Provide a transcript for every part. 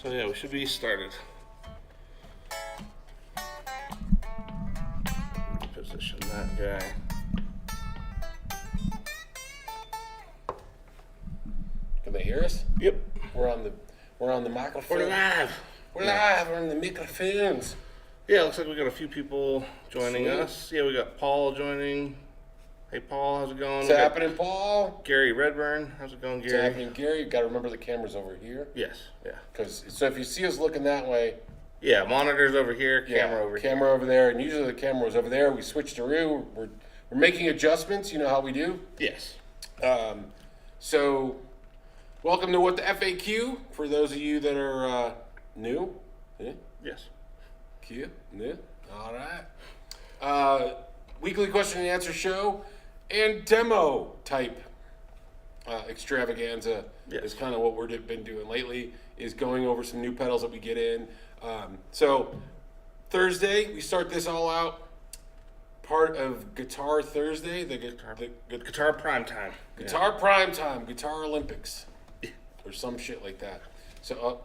So yeah, we should be started. Position that guy. Can they hear us? Yep. We're on the microphone. We're live. We're live. We're on the microphones. Yeah, looks like we got a few people joining us. Yeah, we got Paul joining. Hey Paul, how's it going? What's happening, Paul? Gary Redburn, how's it going, Gary? What's happening, Gary? You got to remember the camera's over here. Yes, yeah. So if you see us looking that way, yeah, monitor's over here, camera over here. Camera over there, and usually the camera was over there. We switched around. We're making adjustments. You know how we do. Yes. So, welcome to What the FAQ for those of you that are new. Yeah? Yes. Q, new. All right. Weekly question and answer show and demo type extravaganza is kind of what we've been doing lately. Is going over some new pedals that we get in. So Thursday we start this all out. Part of Guitar Thursday, the Guitar Prime Time. Guitar Prime Time, Guitar Olympics, or some shit like that. So,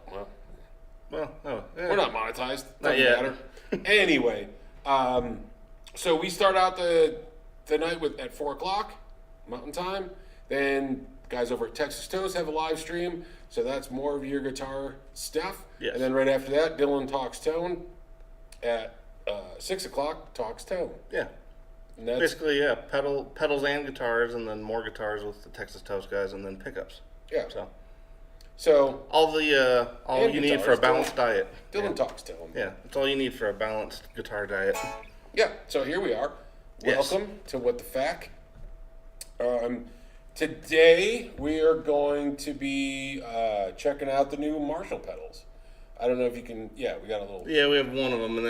we're not monetized. Not Doesn't yet. matter. Anyway, so we start out the night at 4:00 Mountain Time. Then guys over at Texas Toast have a live stream, so that's more of your guitar stuff. Yes. And then right after that, Dylan talks tone at 6:00 talks tone. Yeah. And that's Basically, yeah, pedals and guitars, and then more guitars with the Texas Toast guys, and then pickups. yeah. So all you And need for a guitars, balanced diet. Dylan talks tone. Yeah, that's all you need for a balanced guitar diet. Yeah, so here we are. Yes. Welcome to What the Fact. Today we are going to be checking out the new Marshall pedals. I don't know if you can. Yeah, we got a little. Yeah, we have one of them, and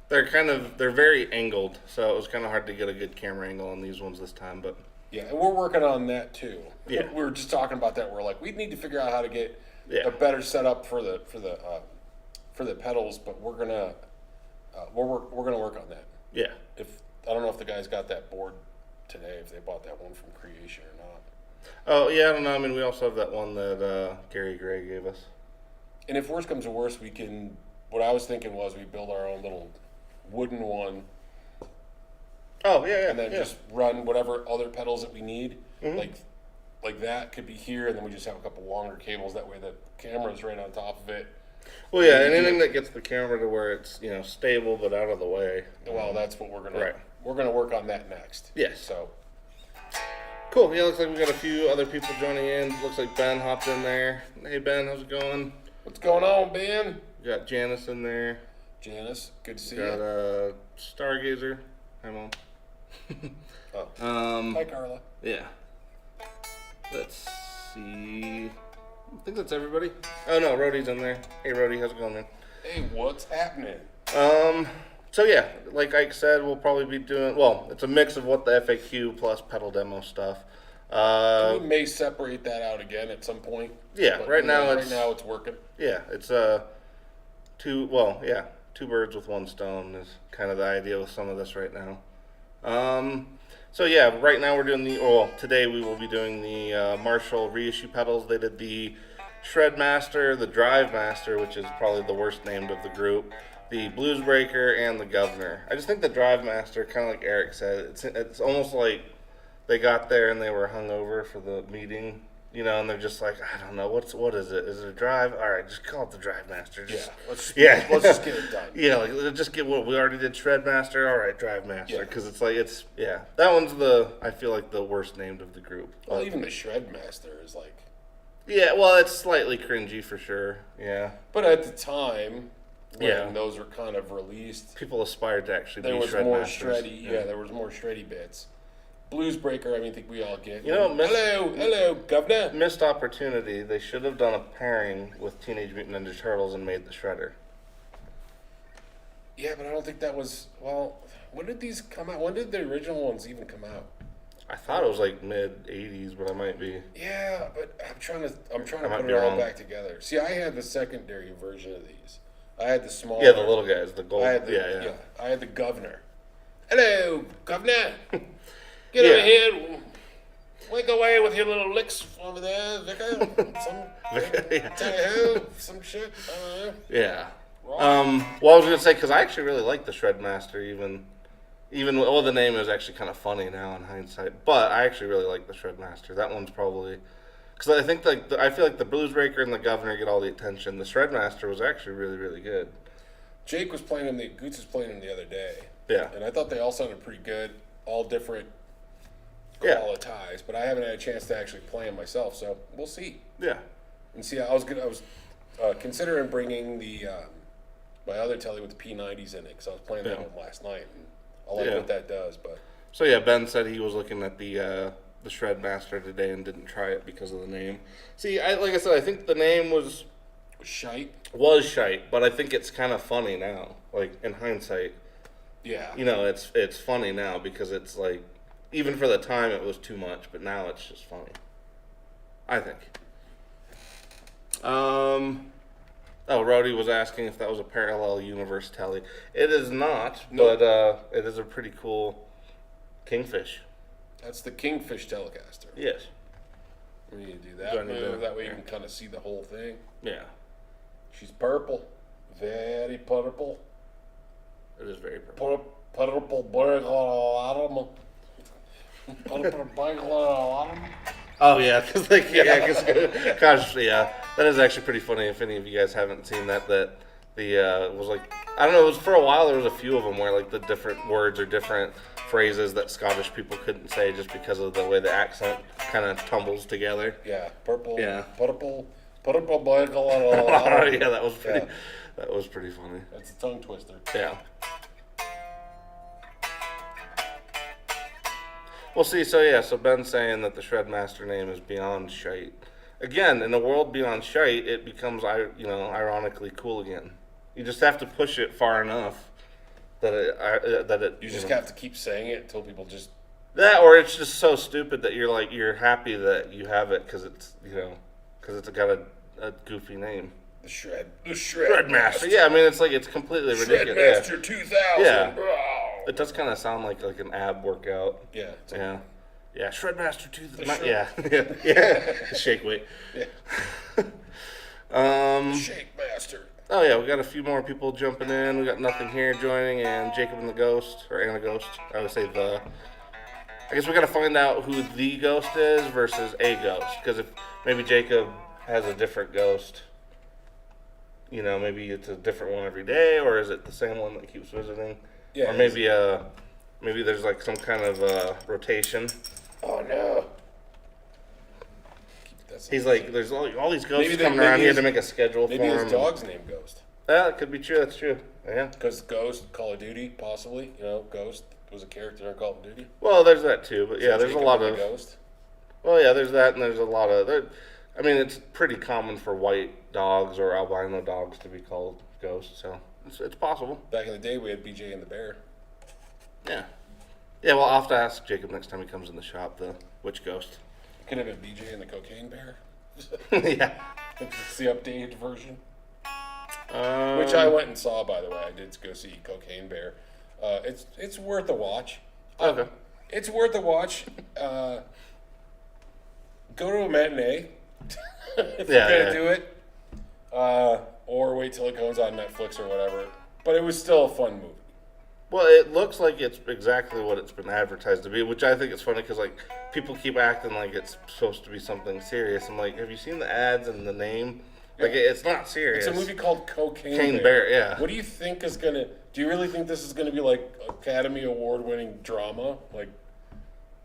they're very angled, so it was kind of hard to get a good camera angle on these ones this time. But Yeah, and we're working on that too. Yeah. We were just talking about that. We're like, we need to figure out how to get Yeah. a better setup for the pedals, but we're gonna work on that. yeah, I don't know if the guys got that board today, if they bought that one from Creation or not. oh yeah, I don't know. I mean, we also have that one that Gary Gray gave us. And if worse comes to worse, we can. What I was thinking was we build our own little wooden one, Oh yeah, and then yeah. just run whatever other pedals that we need. Mhm. Like that could be here, and then we just have a couple longer cables. That way, the camera's right on top of it. Well, yeah, you and do anything it. that gets the camera to where it's stable but out of the way. Well, that's what we're Right. gonna work on that next. Yes. So Cool. Yeah, looks like we got a few other people joining in. Looks like Ben hopped in there. Hey Ben, how's it going? what's going on, Ben? We got Janice in there. Janice, good to see Got you. Stargazer. Hi Mom. Oh. Hi, Carla. Yeah. Let's see. I think that's everybody. Oh no, Rhodey's in there. Hey Rhodey, how's it going, man? Hey, what's happening? So yeah, like Ike said, we'll probably be doing. Well, it's a mix of what the FAQ plus pedal demo stuff. We may separate that out again at some point. Yeah, but right now it's working. Yeah, it's two birds with one stone is kind of the idea with some of this right now. So yeah, right now we're doing today we will be doing the Marshall reissue pedals. They did the Shred Master, the Drive Master, which is probably the worst named of the group, the Blues Breaker, and the Governor. I just think the Drive Master, kind of like Eric said, it's almost like they got there and they were hungover for the meeting, and they're just like, I don't know, what is it? Is it a drive? All right, just call it the Drive Master. Let's just get it done. Yeah, like let's just get what we already did. Shred Master. All right, Drive Master. Yeah. Because that one's I feel like the worst named of the group. Well, even the Shred Master is like. Yeah, well, it's slightly cringy for sure. Yeah. But at the time, when Yeah. those were kind of released, People aspired to actually there be was Shred more Masters. shreddy. Yeah, there was more shreddy bits. Blues Breaker, I think we all get. Miss- Hello, Governor. Missed opportunity. They should have done a pairing with Teenage Mutant Ninja Turtles and made the Shredder. Yeah, but I don't think that was. Well, when did these come out? When did the original ones even come out? I thought it was like mid '80s, but I might be. Yeah, but I'm trying to might put be it all wrong. back together. See, I had the secondary version of these. I had the small. Yeah, the little guys, the gold. I had the, yeah. I had the Governor. Hello, Governor. Get Yeah. over here. Wake away with your little licks over there, Vicar. Yeah. Tell you who, some shit. I don't know. Yeah. Wrong. Well, I was gonna say because I actually really like the Shredmaster. Even well, the name is actually kind of funny now in hindsight. But I actually really like the Shredmaster. That one's probably because I think I feel like the Bluesbreaker and the Governor get all the attention. The Shredmaster was actually really really good. Jake was playing him. Goots was playing him the other day. Yeah. And I thought they all sounded pretty good. All different Yeah. qualities, but I haven't had a chance to actually play them myself. So we'll see. Yeah. And see, I was considering bringing the my other telly with the P90s in it because I was playing that one last night, and I like what that does. But So yeah, Ben said he was looking at the Shredmaster today and didn't try it because of the name. See, like I said, I think the name was shite. shite, but I think it's kind of funny now. Like in hindsight, Yeah. you know, it's funny now because it's like even for the time it was too much, but now it's just funny. I think. Oh, Rhodey was asking if that was a parallel universe telly. It is not, No. but it is a pretty cool Kingfish. That's the Kingfish Telecaster. Yes. We need to do Do I that need move. to- That way you can kind of see the whole thing. Yeah. She's purple. Very purple. It is very purple. Purple burglar. Purple burglar. Oh yeah, because gosh, yeah, that is actually pretty funny. If any of you guys haven't seen that the was like I don't know, it was for a while. There was a few of them where like the different words or different phrases that Scottish people couldn't say just because of the way the accent kind of tumbles together. Yeah, purple. Yeah. Purple burglar. Yeah, that was pretty. That was pretty funny. That's a tongue twister. Yeah. Well, see, so Ben's saying that the Shredmaster name is beyond shite. Again, in a world beyond shite, it becomes, ironically cool again. You just have to push it far enough that it. You just have to keep saying it until people just. That, or it's just so stupid that you're happy that you have it because it's got a goofy name. The Shredmaster. Yeah, I mean it's completely ridiculous. Shredmaster 2000. Yeah. Oh. It does kind of sound like an ab workout. Yeah. It's like, Yeah, Shredmaster 2000. Shred- The shake weight. Yeah. Shake Master. Oh yeah, we got a few more people jumping in. We got Nothing Here joining, and Jacob and the Ghost, or Anna Ghost. I would say the. I guess we got to find out who the ghost is versus a ghost, because if maybe Jacob has a different ghost, maybe it's a different one every day, or is it the same one that keeps visiting? Yeah. Or maybe there's like some kind of rotation. Oh no. He's like, there's all these ghosts Maybe coming around. He had to make a schedule for Maybe him. his dog's name Ghost. Yeah, it could be true. That's true. Yeah. Because Ghost, Call of Duty, possibly. Ghost was a character in Call of Duty. Well, there's that too. But yeah, So there's a Jacob lot the of. Ghost. Well, yeah, there's that, and there's a lot of. I mean, it's pretty common for white dogs or albino dogs to be called ghosts, so it's possible. Back in the day, we had BJ and the Bear. Yeah. Yeah, well, I'll have to ask Jacob next time he comes in the shop, which ghost. Could have been BJ and the Cocaine Bear. Yeah. It's the updated version. Which I went and saw, by the way. I did go see Cocaine Bear. It's worth a watch. Okay. It's worth a watch. Go to a matinee if you're gonna do it, or wait till it goes on Netflix or whatever. But it was still a fun movie. Well, it looks like it's exactly what it's been advertised to be, which I think is funny because like people keep acting like it's supposed to be something serious. I'm like, have you seen the ads and the name? Like, it's not serious. It's a movie called Cocaine Cane Bear. Bear, yeah. What do you think is gonna? Do you really think this is gonna be like Academy Award-winning drama? Like,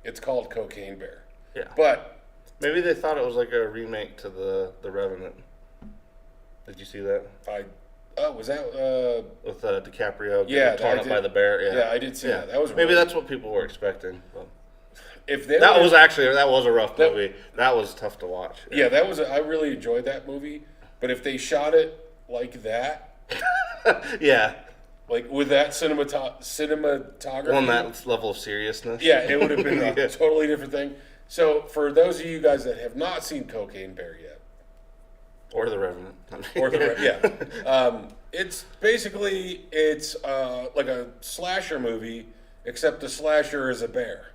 it's called Cocaine Bear. Yeah. But Maybe they thought it was like a remake to the Revenant. Did you see that? was that? With DiCaprio getting Yeah, torn I up did. by the bear. Yeah, Yeah, I did see that. That was maybe really- that's what people were expecting. But If they that would've- was a rough movie. That was tough to watch. Yeah, that was. I really enjoyed that movie. But if they shot it like that, Yeah, like with that cinematography, on that level of seriousness. yeah, it would have been a Yeah. totally different thing. So for those of you guys that have not seen Cocaine Bear yet, Or the Revenant. or it's basically like a slasher movie, except the slasher is a bear.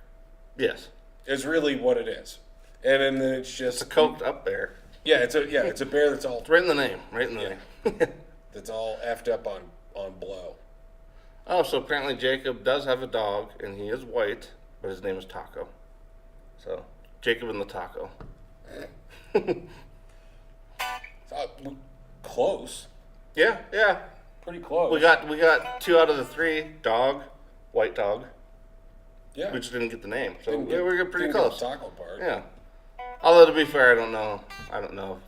Yes, Is really what it is, and then it's just it's a coked up bear. Yeah, it's a bear that's all It's right in the name. Right in the name. that's all effed up on blow. Oh, so apparently Jacob does have a dog, and he is white, but his name is Taco. So, Jacob and the Taco. Close, Yeah, yeah. pretty close. We got 2 out of the 3. Dog, white dog. yeah. We just didn't get the name, so Didn't we were pretty didn't get close. the taco part. Yeah. Although to be fair, I don't know.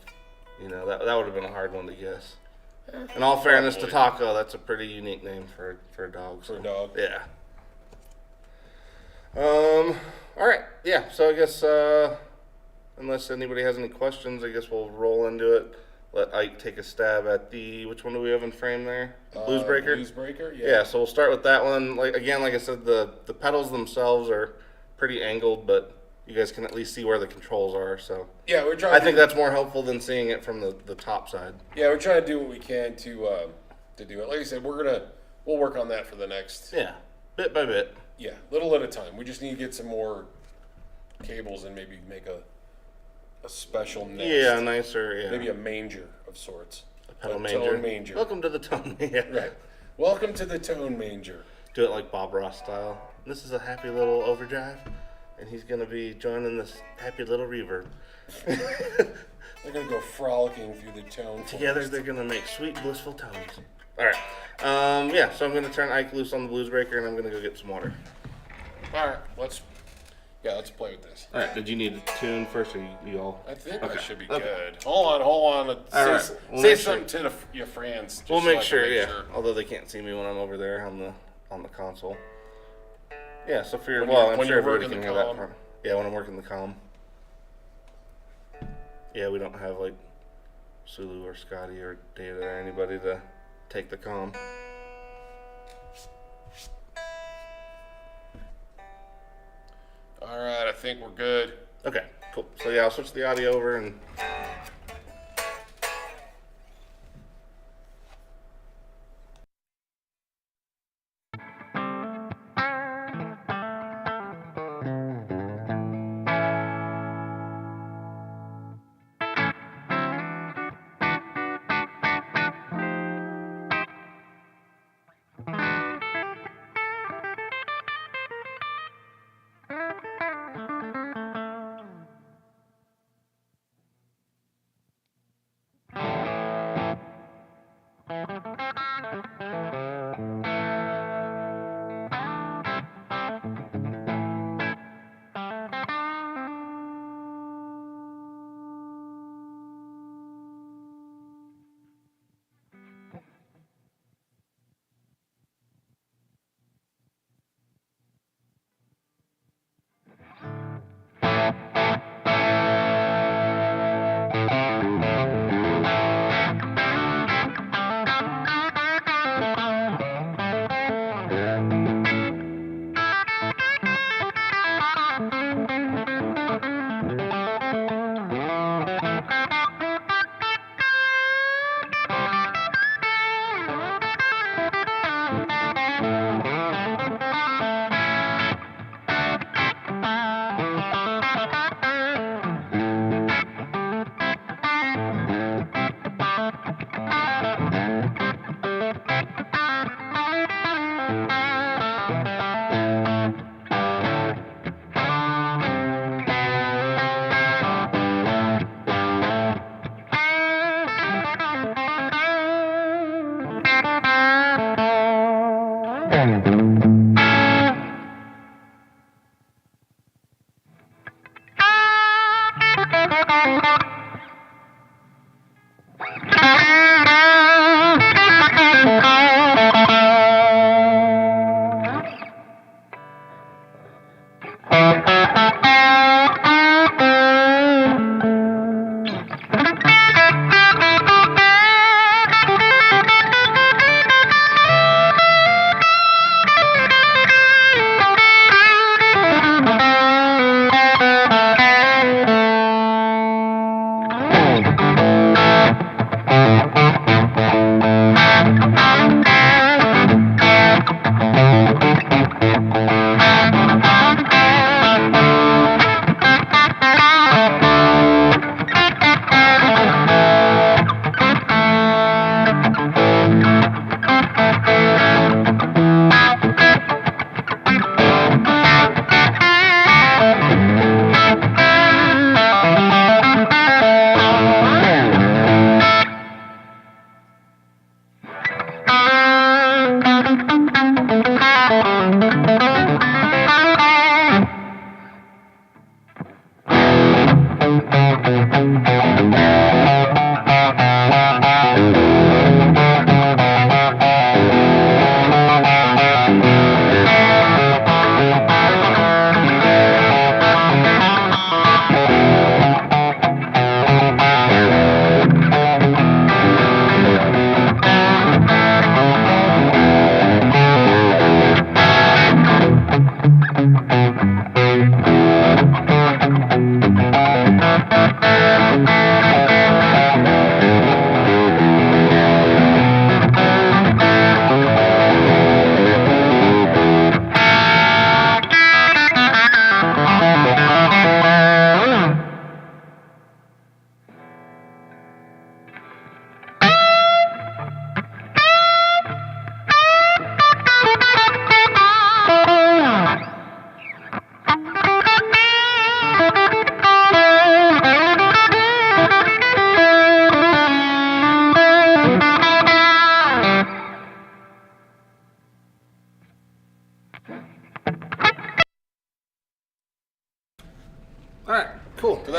You know, that would have been a hard one to guess. In all fairness to Probably. Taco, that's a pretty unique name for a dog. For So. a dog. Yeah. All right. Yeah. So I guess unless anybody has any questions, I guess we'll roll into it. Let Ike take a stab at which one do we have in frame there? Blues Breaker. Blues Breaker. Yeah. Yeah. So we'll start with that one. Like I said, the pedals themselves are pretty angled, but you guys can at least see where the controls are. So Yeah, we're trying. I think that's more helpful than seeing it from the top side. Yeah, we're trying to do what we can to do it. Like I said, we'll work on that for the next. Yeah. Bit by bit. Yeah, little at a time. We just need to get some more cables and maybe make a special nest. Yeah, nicer. Yeah. Maybe a manger of sorts. A pedal tone manger. Welcome to the tone. Yeah. Right. Welcome to the tone manger. Do it like Bob Ross style. This is a happy little overdrive, and he's gonna be joining this happy little reverb. They're gonna go frolicking through the tone. Together, forest. they're gonna make sweet, blissful tones. All right. Yeah. So I'm gonna turn Ike loose on the Blues Breaker, and I'm gonna go get some water. All right, let's play with this. All right. Did you need a tune first, or you all? I think Okay. that should be Okay. good. Hold on. All right. We'll Say make sure. something to your friends. just We'll so I make can sure. make Yeah. Although they can't see me when I'm over there on the console. Yeah. So for your I'm when sure you're everybody working can the hear that comm. part. Yeah. When I'm working the comm. Yeah, we don't have like Sulu or Scotty or Data or anybody to take the comm. All right, I think we're good. Okay, cool. So yeah, I'll switch the audio over and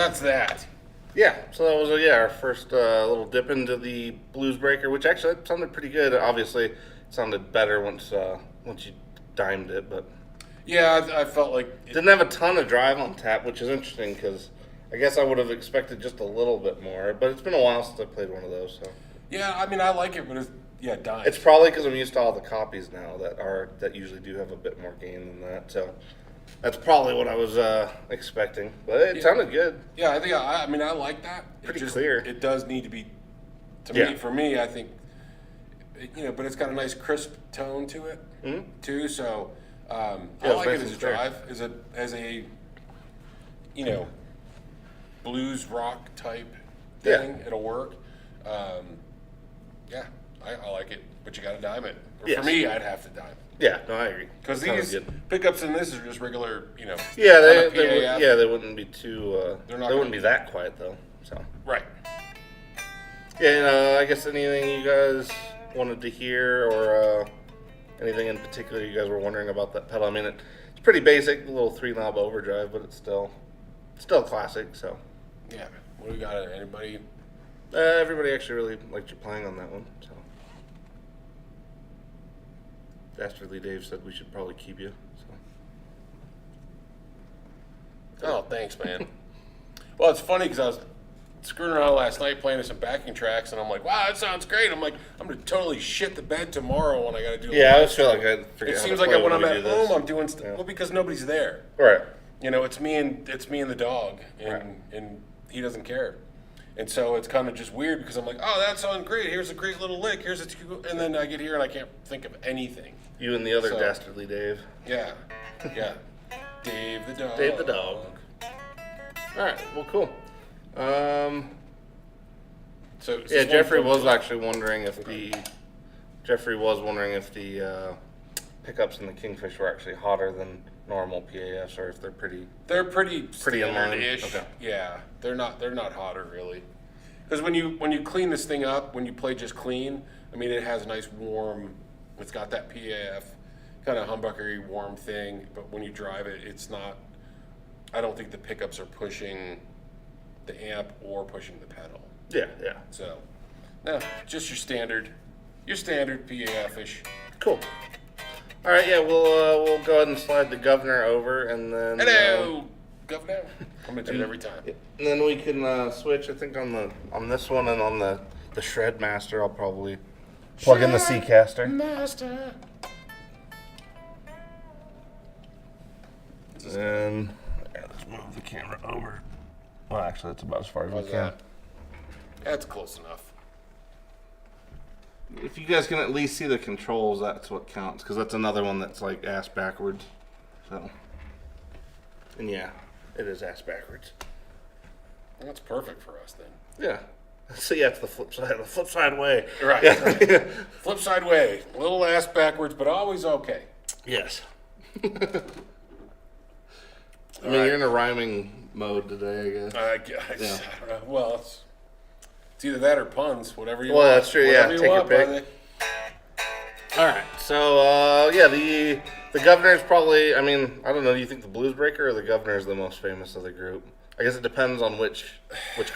that's that. Yeah, so that was our first little dip into the Blues Breaker, which actually sounded pretty good. Obviously, it sounded better once you dimed it, but Yeah, I felt like didn't have a ton of drive on tap, which is interesting because I guess I would have expected just a little bit more. But it's been a while since I played one of those, so yeah, I mean, I like it, but dime. it's probably because I'm used to all the copies now that usually do have a bit more gain than that. So that's probably what I was expecting, but it sounded good. Yeah, I think I mean I like that. Pretty clear. It does need to be. Yeah. For me, I think. But it's got a nice crisp tone to it too. So I like nice it as and a clear. drive, as a blues rock type thing. Yeah. It'll work. Yeah, I like it, but you got to dime it. Or Yes. For me, I'd have to dime. Yeah, no, I agree. Because Sounded these good. pickups in this are just regular, Yeah, kinda they PAF. they wouldn't be too. They're They not wouldn't gonna- be that quiet though. So Right. yeah, and, I guess anything you guys wanted to hear or anything in particular you guys were wondering about that pedal. I mean, it's pretty basic, the little 3-knob overdrive, but it's still classic. So Yeah. What do we got? Anybody? everybody actually really liked you playing on that one. So Dastardly Dave said we should probably keep you. So. Oh, thanks, man. Well, it's funny because I was screwing around last night playing some backing tracks, and I'm like, wow, that sounds great. I'm like, I'm going to totally shit the bed tomorrow when I got to do Yeah, I always feel like I forget It how seems to like play when I'm we at do this. home, I'm doing stuff. Yeah. Well, because nobody's there. Right. It's me and the dog, and he doesn't care. And so it's kind of just weird because I'm like, oh, that sounds great. Here's a great little lick. Here's and then I get here and I can't think of anything. You and the other So- Dastardly Dave. Yeah, yeah. Dave the dog. Dave the dog. All right. Well, cool. So it's Yeah, just Jeffrey one- was actually wondering if the pickups in the Kingfish were actually hotter than normal PAFs, or if they're pretty. They're pretty Pretty in line? standard-ish. Okay. Yeah, they're not hotter really. Because when you clean this thing up, when you play just clean, I mean it has a nice warm. It's got that PAF kind of humbuckery warm thing, but when you drive it, it's not. I don't think the pickups are pushing the amp or pushing the pedal. Yeah, yeah. So, no, just your standard PAF-ish. Cool. All right, yeah, we'll go ahead and slide the governor over, and then. Hello, Governor. I'm gonna do it every time. And then we can switch. I think on this one and on the Shred Master, I'll probably plug in the Seacaster. Master. And let's move the camera over. Well, actually, that's about as far as we How's can. that? That's close enough. If you guys can at least see the controls, that's what counts, because that's another one that's like ass backwards. So, and yeah, it is ass backwards. That's perfect for us then. Yeah. So yeah, it's the flip side way. Right. Yeah. Flip side way. A little ass backwards, but always okay. Yes. I mean, you're in a rhyming mode today, I guess. I Yeah. don't know. Well, it's either that or puns, whatever you Well, want. that's true, yeah. Whatever you Take your want, pick. brother. All right. So yeah, the governor's probably. I mean, I don't know. Do you think the Blues Breaker or the governor is the most famous of the group? I guess it depends on which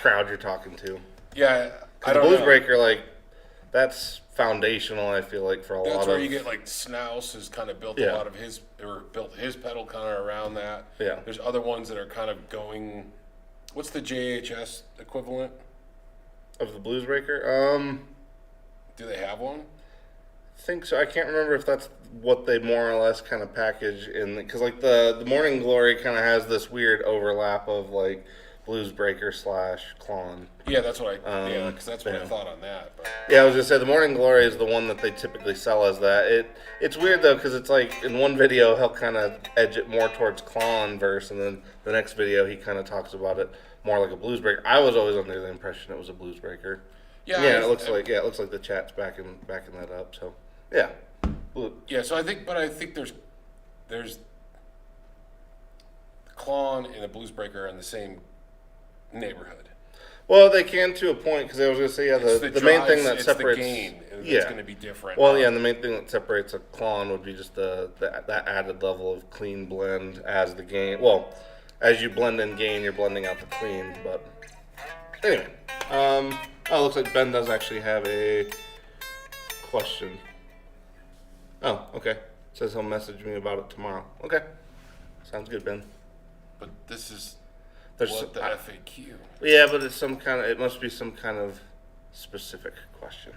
crowd you're talking to. Yeah, I The don't Blues know. Breaker, like, that's foundational. I feel like for a That's lot where of. you get like Snouse has kind of built Yeah. a lot of his, or built his pedal kind of around that. Yeah. There's other ones that are kind of going. What's the JHS equivalent? Of the Blues Breaker. Do they have one? I think so. I can't remember if that's what they more or less kind of package in, because like the Morning Glory kind of has this weird overlap of like Blues Breaker / Klon. Yeah, that's what yeah, because that's what I yeah. thought on that. But Yeah, I was gonna say the Morning Glory is the one that they typically sell as that. It's weird though, because it's like in one video he'll kind of edge it more towards Klon verse, and then the next video he kind of talks about it more like a Blues Breaker. I was always under the impression it was a Blues Breaker. yeah, Yeah, it looks like the chat's backing that up. So yeah, yeah. So I think there's the Klon and the Blues Breaker are in the same neighborhood. well they can to a point, because I was gonna say yeah It's the main thing drives, that it's separates the gain that's yeah going to be different. well yeah and the main thing that separates a Klon would be just that added level of clean blend as the gain as you blend in gain, you're blending out the clean. But anyway, oh, it looks like Ben does actually have a question. Oh, okay. Says he'll message me about it tomorrow. Okay, sounds good, Ben. But this is There's what the FAQ. Yeah, but it's some kind of. It must be some kind of specific question.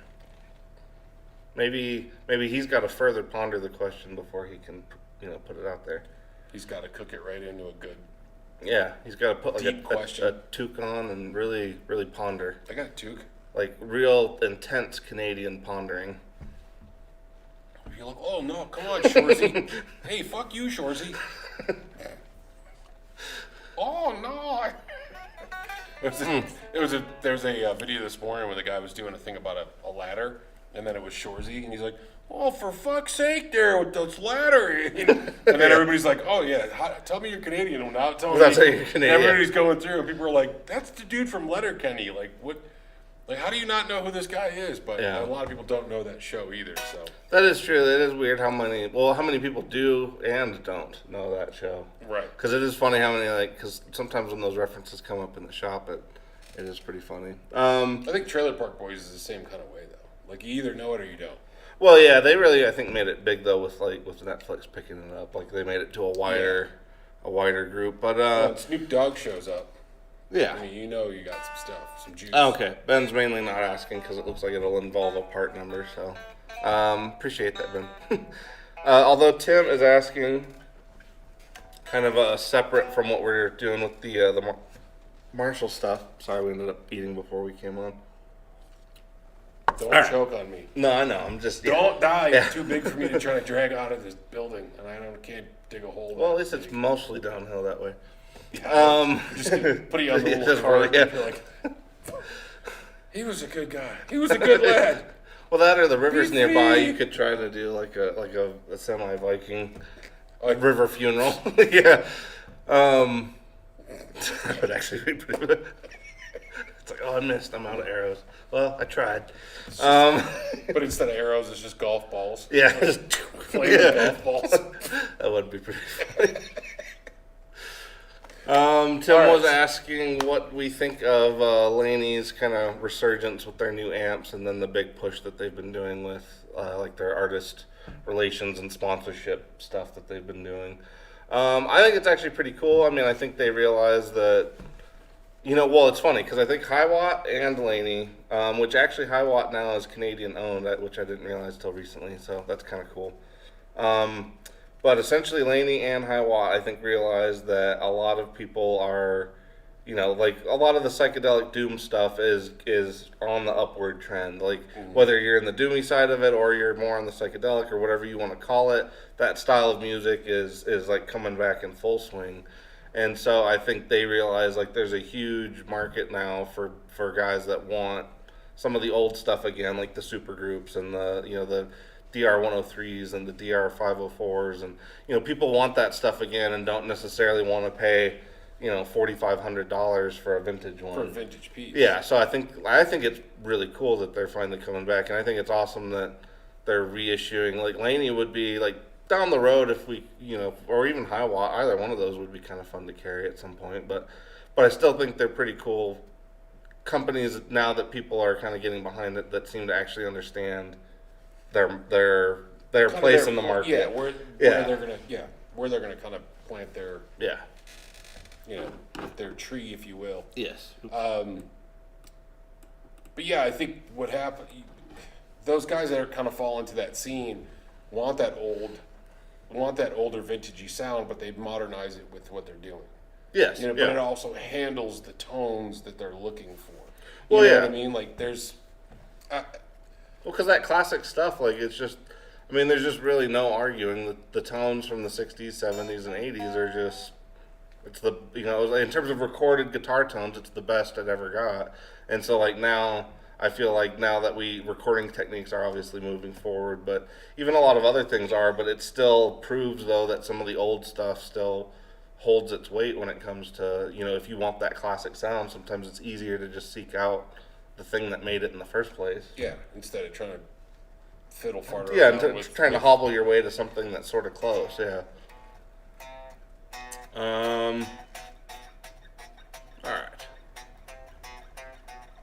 Maybe he's got to further ponder the question before he can, put it out there. He's got to cook it right into a good. Yeah, he's got to put like Deep question. a toque on and really, really ponder. I got a toque. Like real intense Canadian pondering. You're like, oh no, come on, Shorzy. Hey, fuck you, Shorzy. Oh no. There was a video this morning where the guy was doing a thing about a ladder, and then it was Shorzy, and he's like, oh, for fuck's sake, there with this ladder. And then everybody's like, oh yeah, tell me you're Canadian. Well, now tell me. That's how you're Canadian. And everybody's going through, and people are like, that's the dude from Letterkenny. Like, what? Like, how do you not know who this guy is? But Yeah. a lot of people don't know that show either. So That is true. That is weird how many people do and don't know that show. right. Because it is funny how many, because sometimes when those references come up in the shop, it is pretty funny. I think Trailer Park Boys is the same kind of way though. Like, you either know it or you don't. Well, yeah, they really, I think, made it big, though, with Netflix picking it up. Like, they made it to a wider group. But, When Snoop Dogg shows up, yeah. I mean, you know you got some stuff, some juice. Okay. Ben's mainly not asking because it looks like it'll involve a part number, so appreciate that, Ben. Although Tim is asking, kind of separate from what we're doing with the Marshall stuff. Sorry, we ended up eating before we came on. Don't choke on me. No, I know. I'm just... Don't die. Yeah. It's too big for me to try to drag out of this building, and I can't dig a hole. Well, at least it's mostly downhill that way. Just gonna put you on the little Just car. really, yeah. You're like, he was a good guy. He was a good lad. Well, that or the rivers Be nearby, free. you could try to do like a semi-Viking Like, river funeral. Yeah. That would actually be pretty good. It's like, oh, I missed. I'm out of arrows. Well, I tried. but instead of arrows, it's just golf balls. Yeah. Just, Flaming yeah. golf balls. That would be pretty funny. Tim All right. was asking what we think of Laney's kind of resurgence with their new amps and then the big push that they've been doing with like their artist relations and sponsorship stuff that they've been doing. I think it's actually pretty cool. I mean, I think they realize that, well, it's funny because I think Hiwatt and Laney, which actually Hiwatt now is Canadian owned, which I didn't realize till recently, so that's kind of cool. But essentially, Laney and Hiwatt, I think, realized that a lot of people are, like a lot of the psychedelic doom stuff is on the upward trend. Like whether you're in the doomy side of it or you're more on the psychedelic or whatever you want to call it, that style of music is like coming back in full swing. And so I think they realize like there's a huge market now for guys that want some of the old stuff again, like the supergroups and the DR 103s and the DR 504s, and people want that stuff again and don't necessarily want to pay $4,500 for a vintage one. For a vintage piece. Yeah, so I think it's really cool that they're finally coming back, and I think it's awesome that they're reissuing. Like Laney would be like down the road if we or even Hiwatt, either one of those would be kind of fun to carry at some point. But I still think they're pretty cool companies now that people are kind of getting behind it that seem to actually understand their place in the market. Yeah, where they're gonna kind of plant their their tree, if you will. Yes. But yeah, I think what happened, those guys that are kind of fall into that scene want that older vintagey sound, but they modernize it with what they're doing. Yes. But it also handles the tones that they're looking for. Well, know yeah. what I mean? Like there's. Well, because that classic stuff, like it's just, I mean, there's just really no arguing. The tones from the 60s, 70s, and 80s are just, it's the, in terms of recorded guitar tones, it's the best it ever got. And so, like, now, I feel like now that recording techniques are obviously moving forward, but even a lot of other things are, but it still proves, though, that some of the old stuff still holds its weight when it comes to, if you want that classic sound, sometimes it's easier to just seek out the thing that made it in the first place. Yeah, instead of trying to fiddle fart Yeah, around and trying to hobble your way to something that's sort of close, yeah.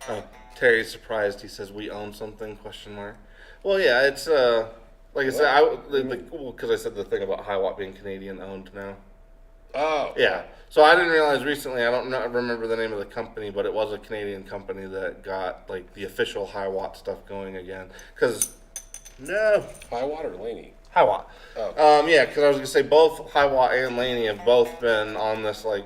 Oh, Terry's surprised. He says we own something? Question mark. Well, yeah, it's like I said, because I said the thing about Hiwatt being Canadian owned now. Oh, Yeah. So I didn't realize recently. I don't know, remember the name of the company, but it was a Canadian company that got like the official Hiwatt stuff going again. Because no, High water, Laney. Hiwatt. Oh, Yeah, because I was gonna say both Hiwatt and Laney have both been on this like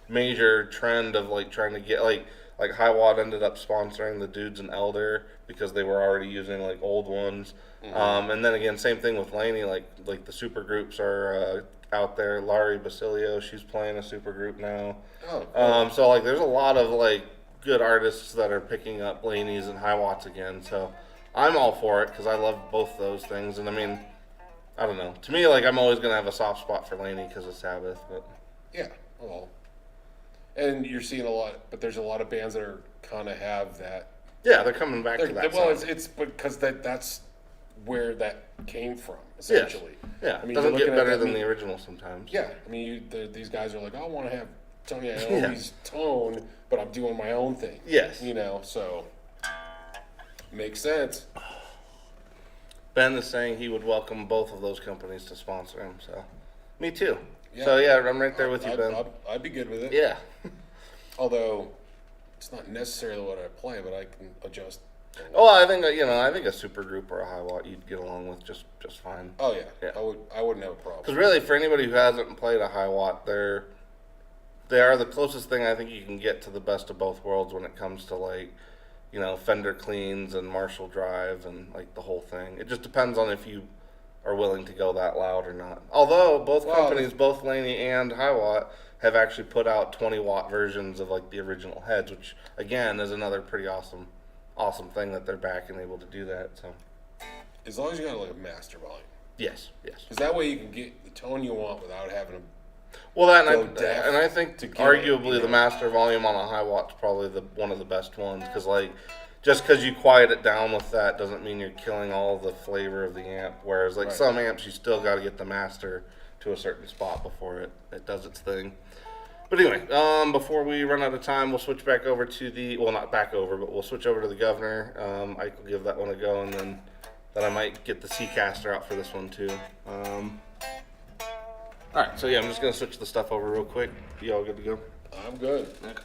major trend of like trying to get like Hiwatt ended up sponsoring the Dudes and Elder because they were already using like old ones. And then again, same thing with Laney. Like the super groups are out there. Laurie Basilio, she's playing a super group now. oh, cool. So like there's a lot of like good artists that are picking up Laney's and Hiwatts again. So I'm all for it because I love both those things. And I mean, I don't know. To me, like I'm always gonna have a soft spot for Laney because of Sabbath. But Yeah, well, and you're seeing a lot, but there's a lot of bands that are kind of have that. yeah, they're coming back to that. Well, sound. it's because that's where that came from, essentially. Yeah, I mean, doesn't you're get looking at better that, than the original sometimes. Yeah, I mean, these guys are like, I want to have Tony Iommi's tone, but I'm doing my own thing. Yes. So makes sense. Ben is saying he would welcome both of those companies to sponsor him. So, me too. Yeah. So yeah, I'm right there with you, Ben. I'd be good with it. Yeah. Although it's not necessarily what I play, but I can adjust. Well, I think I think a super group or a Hiwatt you'd get along with just fine. Oh yeah, Yeah. I wouldn't have a problem. Because really, for anybody who hasn't played a Hiwatt, they are the closest thing I think you can get to the best of both worlds when it comes to like, Fender cleans and Marshall drive and like the whole thing. It just depends on if you are willing to go that loud or not. Although both companies, both Laney and Hiwatt, have actually put out 20-watt versions of like the original heads, which again is another pretty awesome thing that they're back and able to do that. So As long as you got like a master volume, yes, because that way you can get the tone you want without having to. well, that Go and deaf I think to get arguably it, the master volume on a Hiwatt's probably one of the best ones because like just because you quiet it down with that doesn't mean you're killing all the flavor of the amp. Whereas like Right. some amps you still got to get the master to a certain spot before it does its thing. But anyway, before we run out of time, we'll switch back over to not back over, but we'll switch over to the Governor. I will give that one a go, and then I might get the Seacaster out for this one too. All right, so yeah, I'm just gonna switch the stuff over real quick. You all good to go? I'm good. Okay.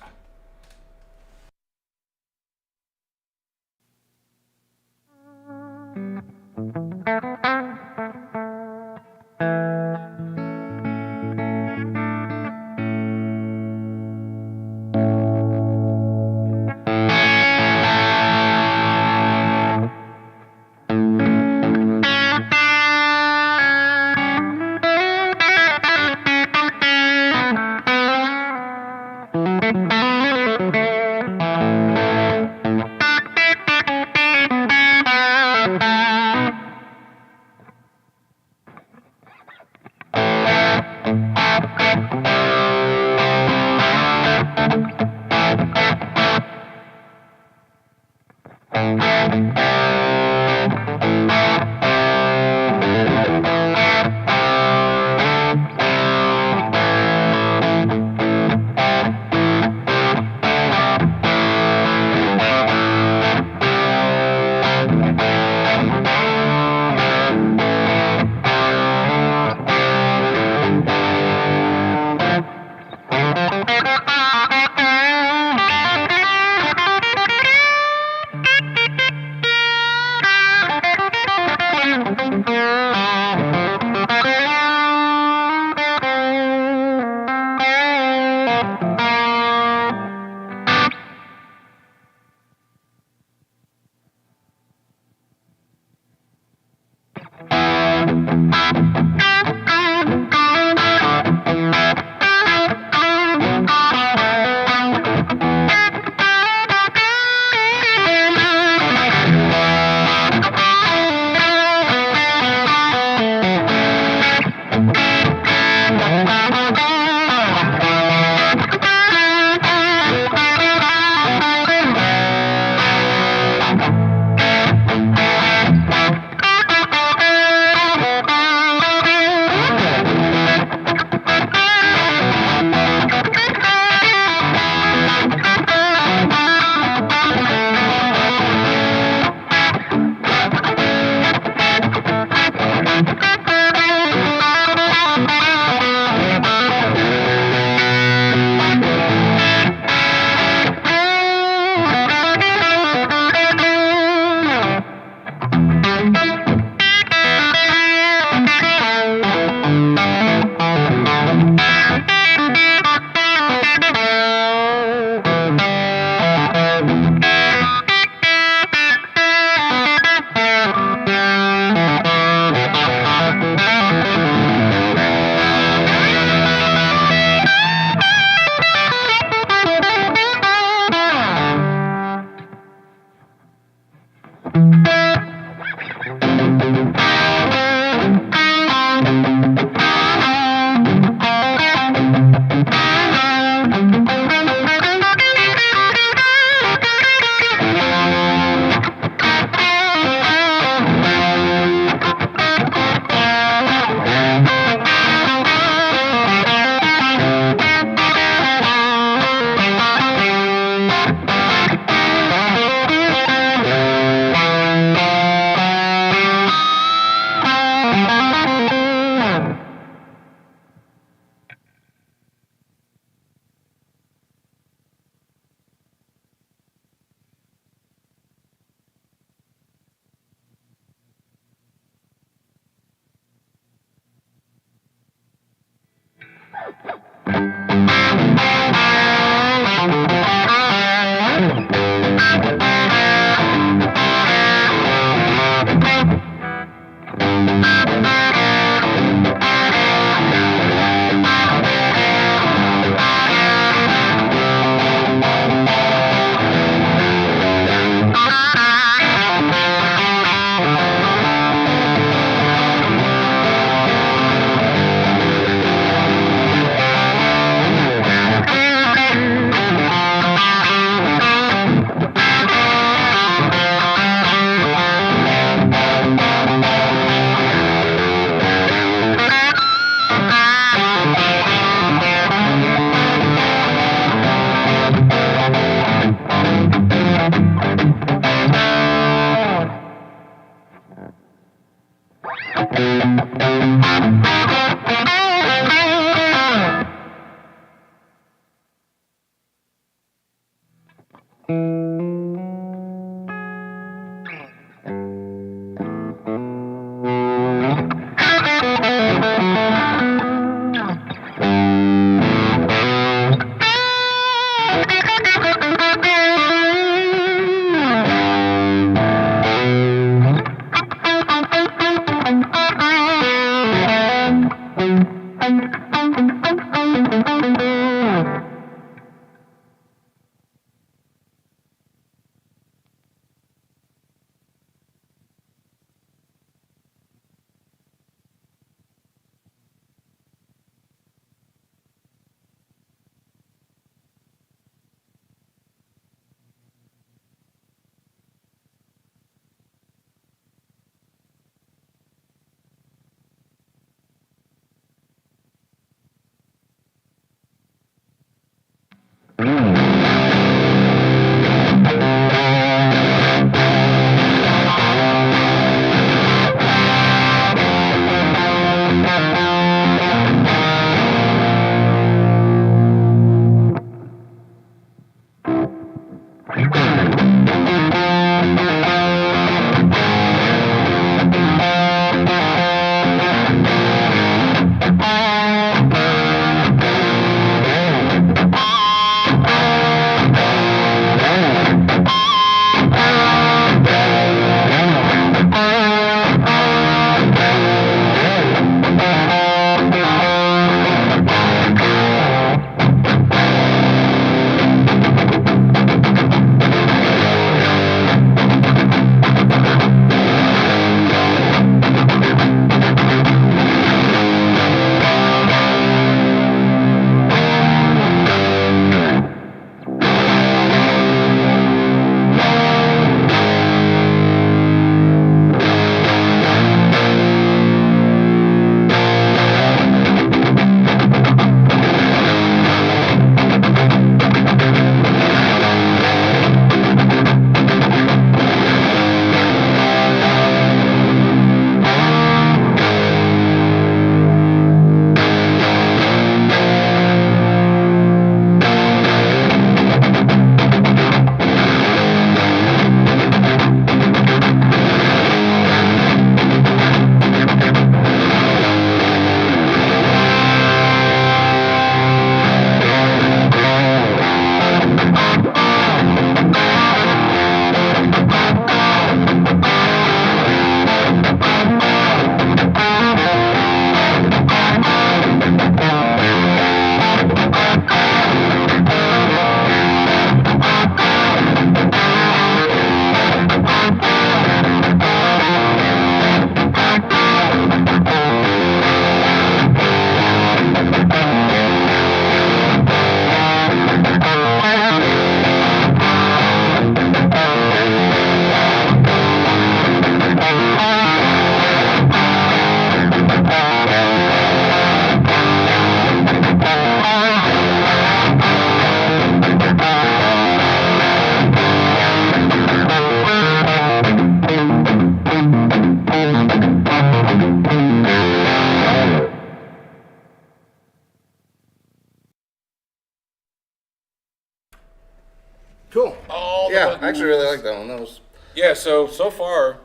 Cool. All the Yeah, I buttons. actually really like that one. That was Yeah, so far,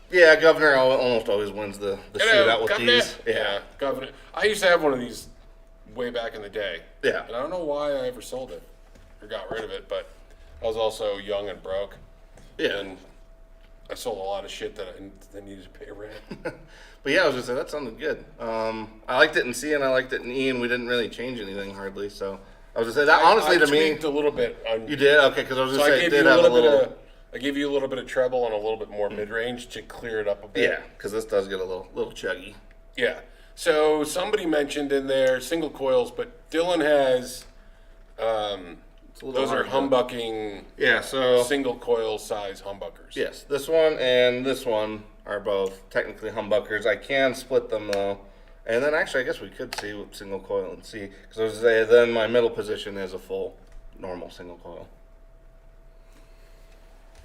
yeah. Governor almost always wins the shootout with Governor. these. Yeah, Governor. I used to have one of these way back in the day. Yeah. And I don't know why I ever sold it or got rid of it, but I was also young and broke. Yeah. And I sold a lot of shit that I needed to pay rent. But yeah, I was gonna say that sounded good. I liked it in C and I liked it in E, and we didn't really change anything hardly. So I was gonna say that honestly I to me, tweaked a little bit. you did okay because I was So gonna I say it gave you did a have a little little. bit of. I gave you a little bit of treble and a little bit more mid-range to clear it up a bit. Yeah, because this does get a little chuggy. Yeah. So somebody mentioned in there single coils, but Dylan has It's a little those are hard to- humbucking Yeah. So single coil size humbuckers. yes, this one and this one are both technically humbuckers. I can split them though. And then actually, I guess we could see with single coil and see because I was gonna say then my middle position is a full normal single coil.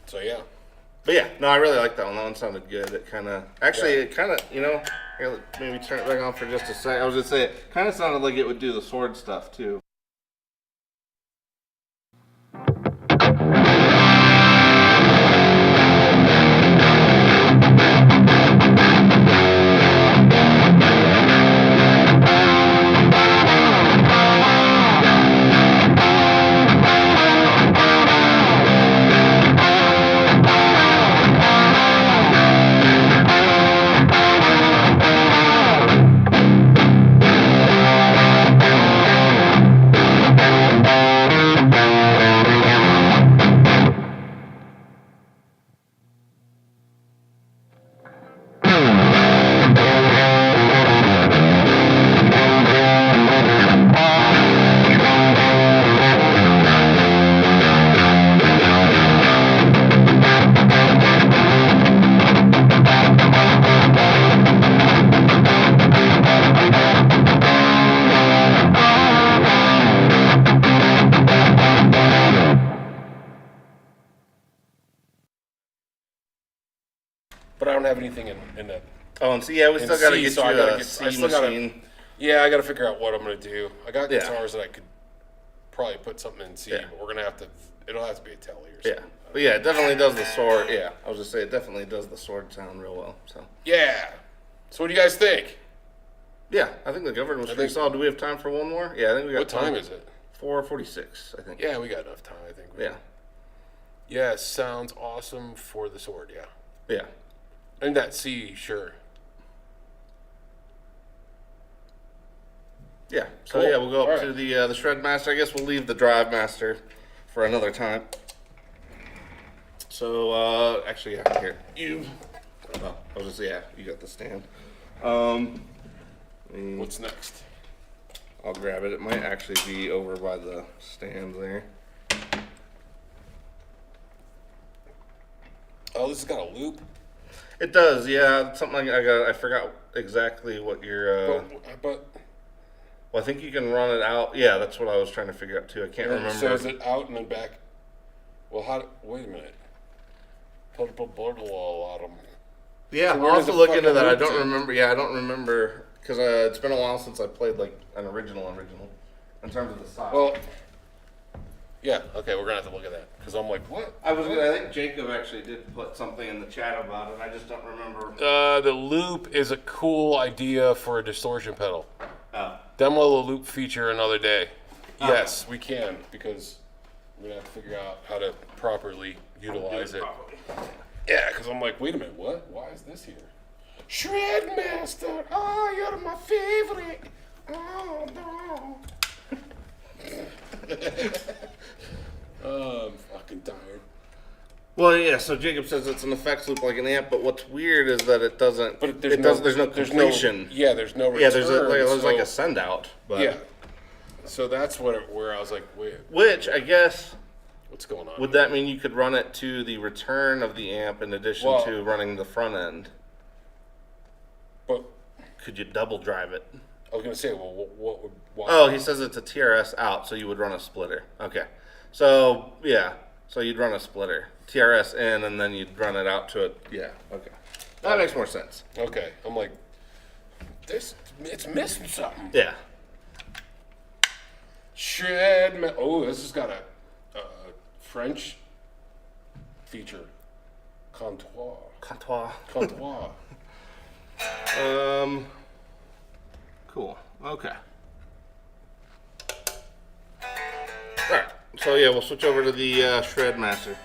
So yeah. But yeah, no, I really like that one. That one sounded good. It kind of, actually, Yeah. it kind of, here, maybe turn it back on for just a sec. I was gonna say, it kind of sounded like it would do the sword stuff too. But I don't have anything in that. Oh, and see, yeah, we In still got to C, get so you I gotta a get- C I still gotta- machine. Yeah, I got to figure out what I'm gonna do. I got Yeah. guitars that I could probably put something in C, Yeah. but we're gonna have to. It'll have to be a telly or Yeah, something. but yeah, it definitely does the sword. Yeah, I was just say it definitely does the sword sound real well. So Yeah. So what do you guys think? yeah, I think the government was pretty think- solid. Do we have time for one more? Yeah, I think we got. What time is it? 4:46, I think. Yeah, we got enough time. I think. Yeah. Yeah, sounds awesome for the sword. Yeah. Yeah. And that C, sure. Yeah. So Cool. yeah, we'll go up All to right. the Shred Master. I guess we'll leave the Drive Master for another time. So actually, yeah, here you. Oh, I was just yeah, you got the stand. What's next? I'll grab it. It might actually be over by the stand there. Oh, this has got a loop. It does, yeah. Something like I forgot exactly what your. But Well, I think you can run it out. Yeah, that's what I was trying to figure out too. I can't remember. so is it out and then back? Well, wait a minute. Yeah, So I'll where have does to the look into fucking that. I loop don't take? remember. Yeah, I don't remember because it's been a while since I played like an original in terms of the size. Well, yeah. Okay, we're gonna have to look at that because I'm like, what? I think Jacob actually did put something in the chat about it. I just don't remember. The loop is a cool idea for a distortion pedal. Oh. Demo the loop feature another day. Yes, we can because we're gonna have to figure out how to properly utilize it. Yeah, because I'm like, wait a minute, what? Why is this here? Shred Master, oh, you're my favorite. Oh no. Oh, I'm fucking tired. Well, yeah. So Jacob says it's an effects loop like an amp, but what's weird is that it doesn't. But There's no completion. Yeah, there's no return. Yeah, there's like so- a send out. But Yeah. So that's where I was like, wait, Which I guess what's going on? would that mean you could run it to the return of the amp in addition Well- to running the front end? But Could you double drive it? I was gonna say, well, what would? Why? Oh, he says it's a TRS out, so you would run a splitter. Okay. So, yeah. So you'd run a splitter. TRS in, and then you'd run it out to it. Yeah, okay. That makes more sense. Okay, I'm like, it's missing something. Yeah. Oh, this has got a French feature. Comptoir. Comptoir. Comptoir. Cool. Okay. Alright. So, yeah, we'll switch over to the Shred Master.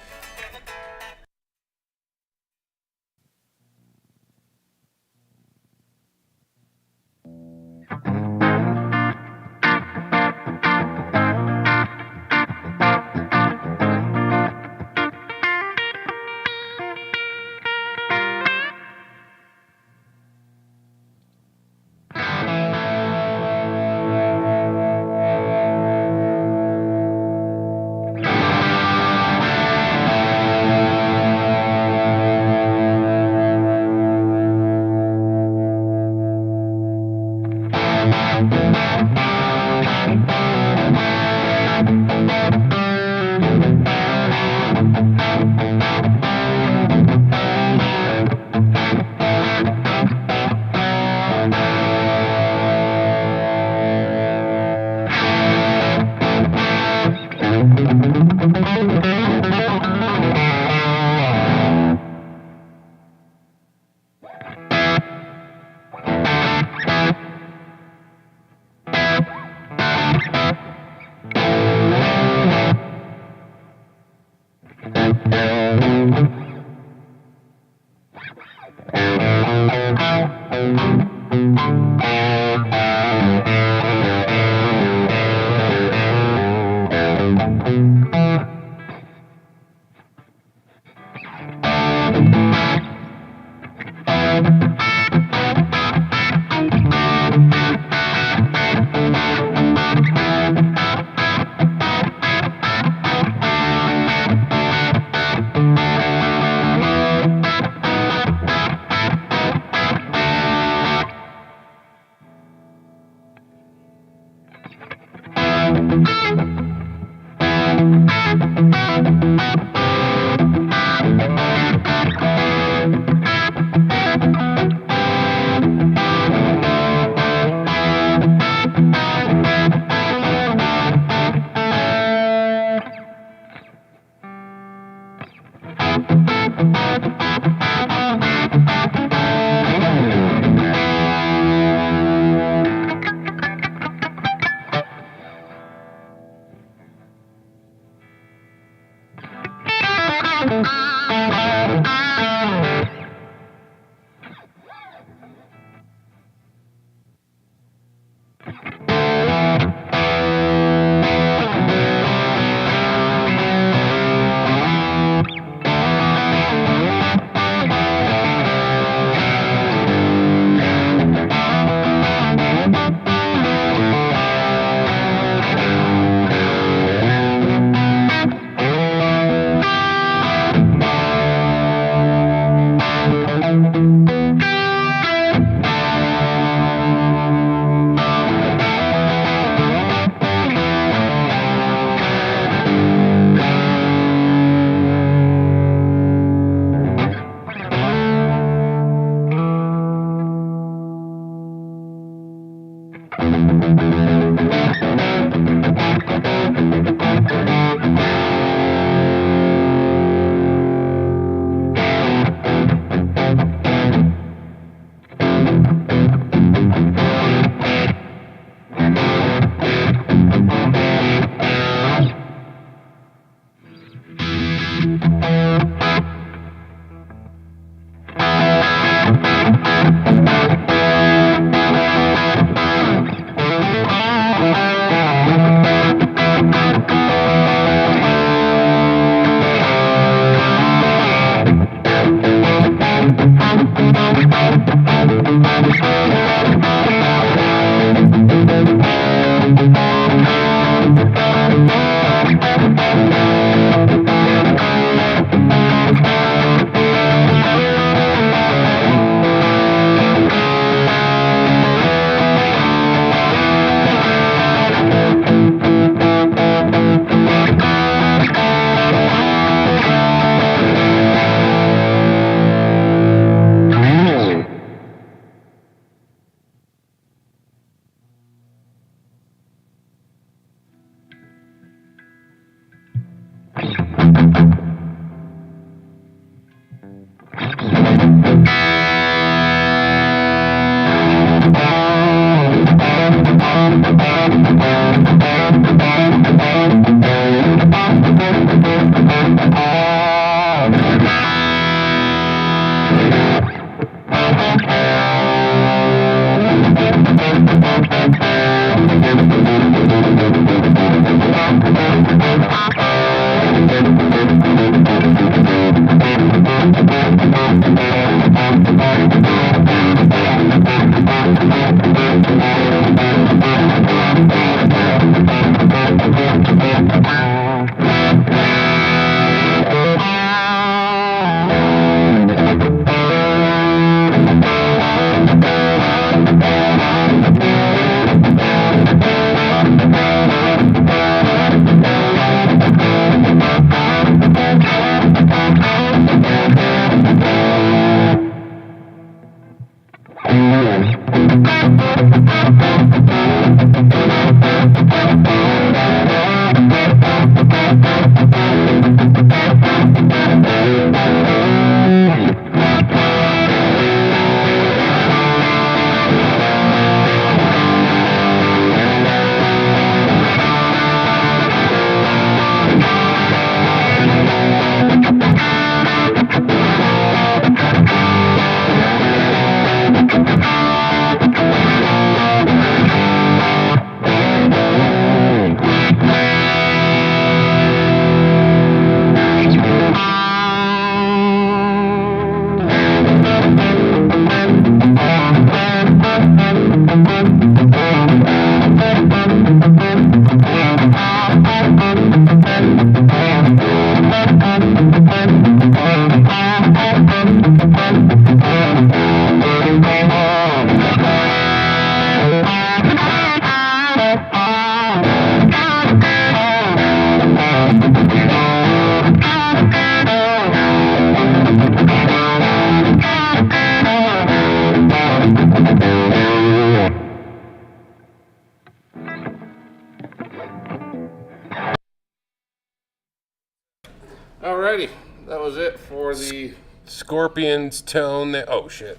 Alrighty, that was it for the. Scorpion's tone. Oh shit!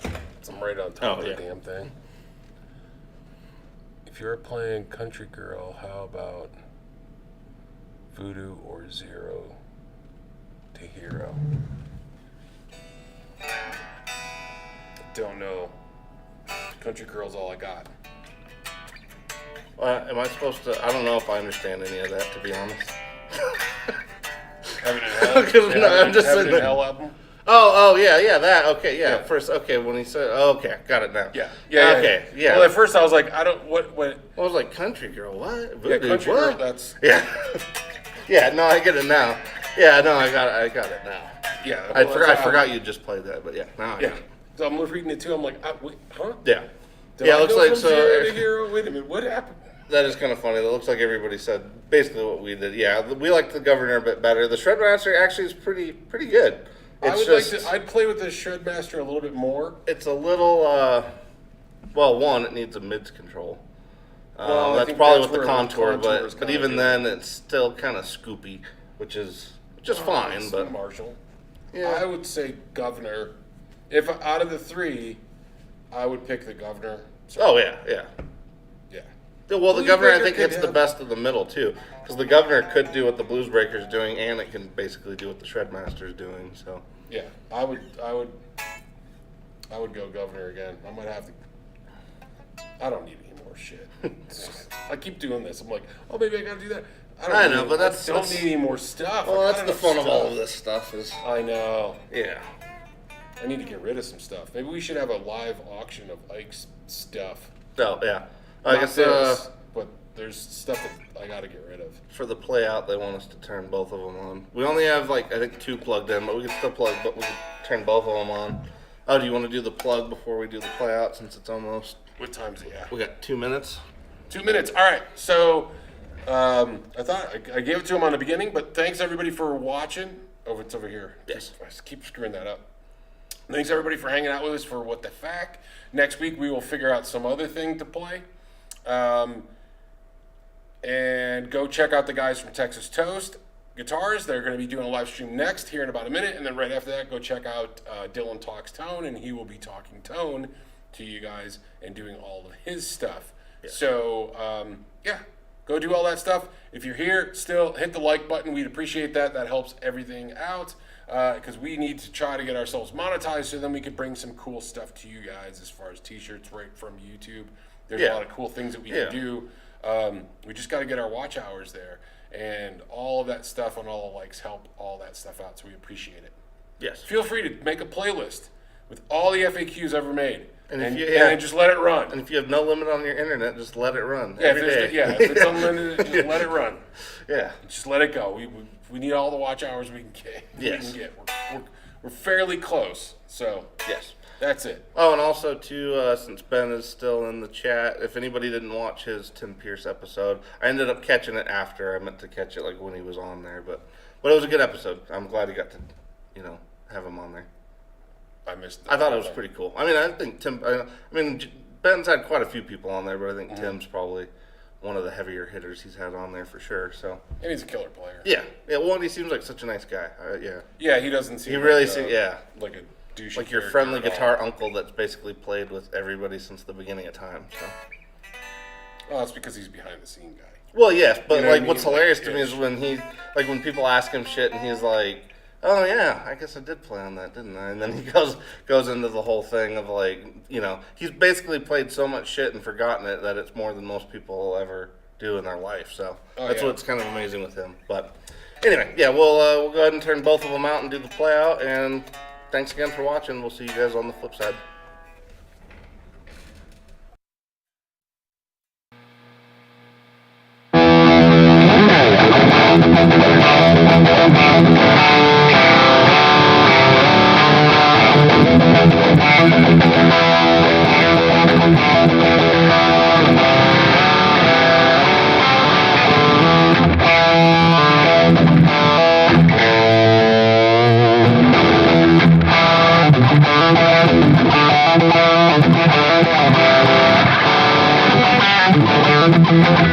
I'm right on top of the yeah. damn thing. If you're playing Country Girl, how about Voodoo or Zero to Hero? Don't know. Country Girl's all I got. Am I supposed to? I don't know if I understand any of that, to be honest. Heaven and Hell. I'm just Heaven sitting and there. Hell album. Oh, yeah, that. Okay, yeah. Yeah. First, okay, when he said, okay, got it now. Yeah. Okay, yeah. Well, at first I was like, I don't. What? I was like, Country Girl, what? Yeah, Voodoo, Country what? Girl. That's. Yeah. Yeah, no, I get it now. Yeah, no, I got it now. Yeah. I well, forgot you just played that, but yeah, now I Yeah. get it. So I'm reading it too. I'm like, wait, huh? Yeah. Did Yeah, I it looks go like from so. Zero to Hero? Wait a minute, what happened? That is kind of funny. It looks like everybody said basically what we did. Yeah, we like the Governor a bit better. The Shredmaster actually is pretty good. I'd play with the Shredmaster a little bit more. It's a little. Well, one, it needs a mids control. Well, I that's think probably that's with the where contour, contour is but kinda even good. then, it's still kind of scoopy, which is just fine. It's But Marshall. Yeah. I would say Governor. If out of the three, I would pick the Governor. So, oh yeah. yeah. Well, the Blues Governor I Breaker think could hits the have- best of the middle too, because the Governor could do what the Blues Breaker's doing, and it can basically do what the Shredmaster's doing. So Yeah, I would go Governor again. I might have to. I don't need any more shit. I keep doing this. I'm like, oh, maybe I gotta do that. I know, need- but that's- I don't that's- need any more stuff. well, I that's got the enough fun of all stuff. of this stuff. Is I know. yeah. I need to get rid of some stuff. Maybe we should have a live auction of Ike's stuff. Oh yeah. I Not guess this, but there's stuff that I got to get rid of. for the play out, they want us to turn both of them on. We only have like I think 2 plugged in, but we can still plug. But we can turn both of them on. Oh, do you want to do the plug before we do the play out since it's almost? What time's it? Yeah. We got 2 minutes. 2 minutes. All right. So I thought I gave it to him on the beginning, but thanks everybody for watching. It's over here. Yes. I keep screwing that up. Thanks everybody for hanging out with us for What the Fact. Next week we will figure out some other thing to play. And go check out the guys from Texas Toast Guitars. They're going to be doing a live stream next here in about a minute. And then right after that, go check out Dylan Talks Tone, and he will be talking tone to you guys and doing all of his stuff. Yeah. So, yeah, go do all that stuff. If you're here, still hit the like button. We'd appreciate that. That helps everything out because we need to try to get ourselves monetized so then we can bring some cool stuff to you guys as far as t-shirts right from YouTube. There's a lot of cool things that we can do. We just got to get our watch hours there, and all of that stuff and all the likes help all that stuff out, so we appreciate it. Yes. Feel free to make a playlist with all the FAQs ever made, and and just let it run. And if you have no limit on your internet, just let it run Yeah, every day. if it's unlimited, just let it run. Yeah. Just let it go. We need all the watch hours we can get. Yes. We're fairly close, so Yes. that's it. Oh, and also too, since Ben is still in the chat, if anybody didn't watch his Tim Pierce episode, I ended up catching it after. I meant to catch it like when he was on there, but it was a good episode. I'm glad he got to, have him on there. I thought it was pretty cool. I mean, I think Ben's had quite a few people on there, but I think Tim's probably one of the heavier hitters he's had on there for sure. So. And he's a killer player. Yeah. Well, and he seems like such a nice guy. Yeah. Yeah, he doesn't seem. He really like, seems. Yeah. Like a douchey. Like your character friendly at all. guitar uncle that's basically played with everybody since the beginning of time. So. Well, that's because he's behind the scene guy. Well, yes, but You know what I mean? what's hilarious to Like, me is when people ask him shit and he's like, "Oh yeah, I guess I did play on that, didn't I?" And then he goes into the whole thing of he's basically played so much shit and forgotten it that it's more than most people will ever do in their life. So that's what's kind of amazing with him. But anyway, yeah, we'll go ahead and turn both of them out and do the play out. And thanks again for watching. We'll see you guys on the flip side. Thank you.